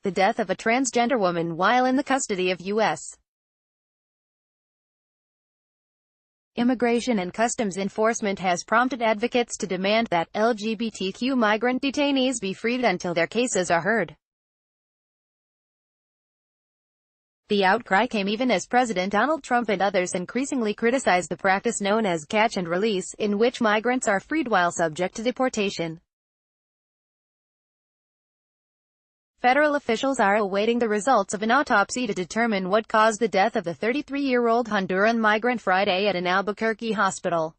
the death of a transgender woman while in the custody of U.S. Immigration and Customs Enforcement has prompted advocates to demand that LGBTQ migrant detainees be freed until their cases are heard. The outcry came even as President Donald Trump and others increasingly criticized the practice known as catch and release, in which migrants are freed while subject to deportation. Federal officials are awaiting the results of an autopsy to determine what caused the death of the 33-year-old Honduran migrant Friday at an Albuquerque hospital.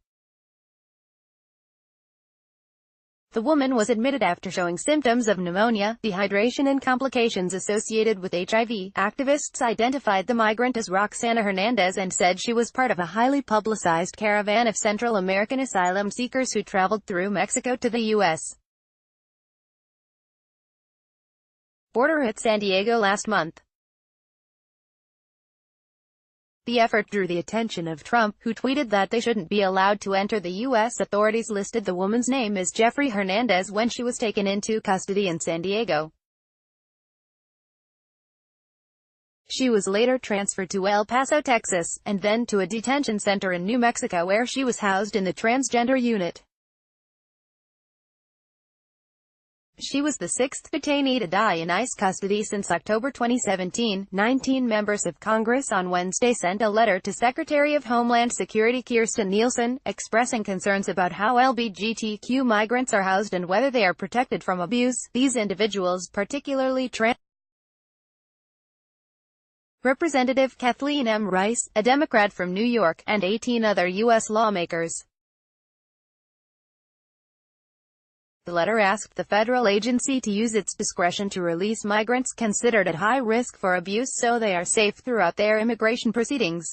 The woman was admitted after showing symptoms of pneumonia, dehydration and complications associated with HIV. Activists identified the migrant as Roxana Hernandez and said she was part of a highly publicized caravan of Central American asylum seekers who traveled through Mexico to the U.S. border at San Diego last month. The effort drew the attention of Trump, who tweeted that they shouldn't be allowed to enter the U.S. Authorities listed the woman's name as Jeffrey Hernandez when she was taken into custody in San Diego. She was later transferred to El Paso, Texas, and then to a detention center in New Mexico where she was housed in the transgender unit. She was the sixth detainee to die in ICE custody since October 2017. 19 members of Congress on Wednesday sent a letter to Secretary of Homeland Security Kirstjen Nielsen, expressing concerns about how LGBTQ migrants are housed and whether they are protected from abuse. These individuals, particularly Representative Kathleen M. Rice, a Democrat from New York, and 18 other U.S. lawmakers. The letter asked the federal agency to use its discretion to release migrants considered at high risk for abuse so they are safe throughout their immigration proceedings.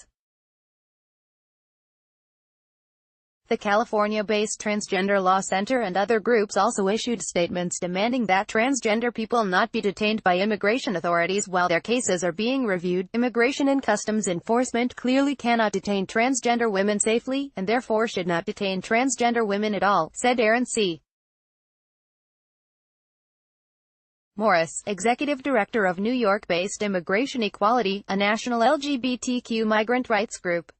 The California-based Transgender Law Center and other groups also issued statements demanding that transgender people not be detained by immigration authorities while their cases are being reviewed. Immigration and Customs Enforcement clearly cannot detain transgender women safely, and therefore should not detain transgender women at all, said Aaron C. Morris, executive director of New York-based Immigration Equality, a national LGBTQ migrant rights group.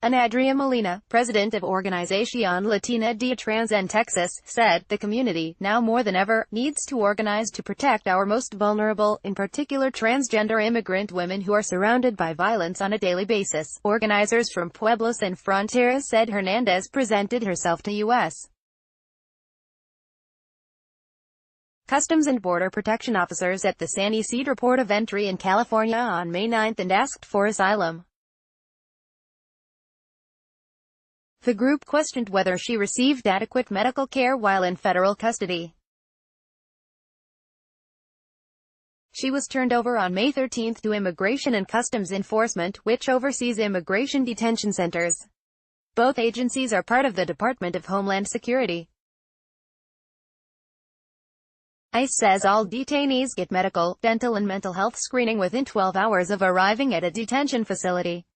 Andrea Molina, president of Organización Latina de Trans en Texas, said, "The community, now more than ever, needs to organize to protect our most vulnerable, in particular transgender immigrant women who are surrounded by violence on a daily basis." Organizers from Pueblos and Fronteras said Hernandez presented herself to U.S. Customs and Border Protection officers at the San Ysidro Port of Entry in California on May 9 and asked for asylum. The group questioned whether she received adequate medical care while in federal custody. She was turned over on May 13 to Immigration and Customs Enforcement, which oversees immigration detention centers. Both agencies are part of the Department of Homeland Security. ICE says all detainees get medical, dental and mental health screening within 12 hours of arriving at a detention facility.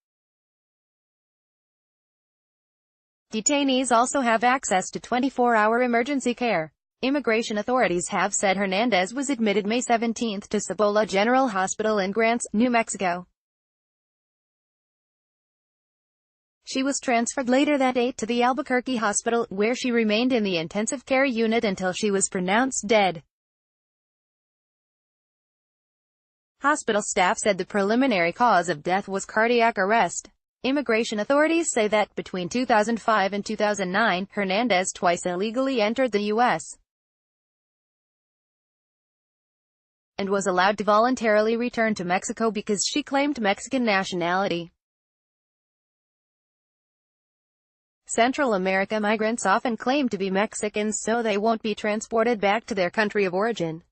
Detainees also have access to 24-hour emergency care. Immigration authorities have said Hernandez was admitted May 17 to Cibola General Hospital in Grants, New Mexico. She was transferred later that day to the Albuquerque hospital, where she remained in the intensive care unit until she was pronounced dead. Hospital staff said the preliminary cause of death was cardiac arrest. Immigration authorities say that between 2005 and 2009, Hernandez twice illegally entered the U.S. and was allowed to voluntarily return to Mexico because she claimed Mexican nationality. Central America migrants often claim to be Mexicans so they won't be transported back to their country of origin.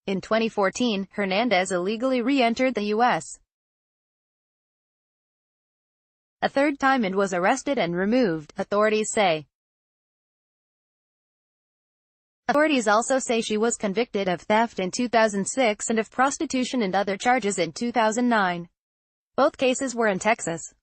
In 2014, Hernandez illegally re-entered the U.S. a third time and was arrested and removed, authorities say. Authorities also say she was convicted of theft in 2006 and of prostitution and other charges in 2009. Both cases were in Texas.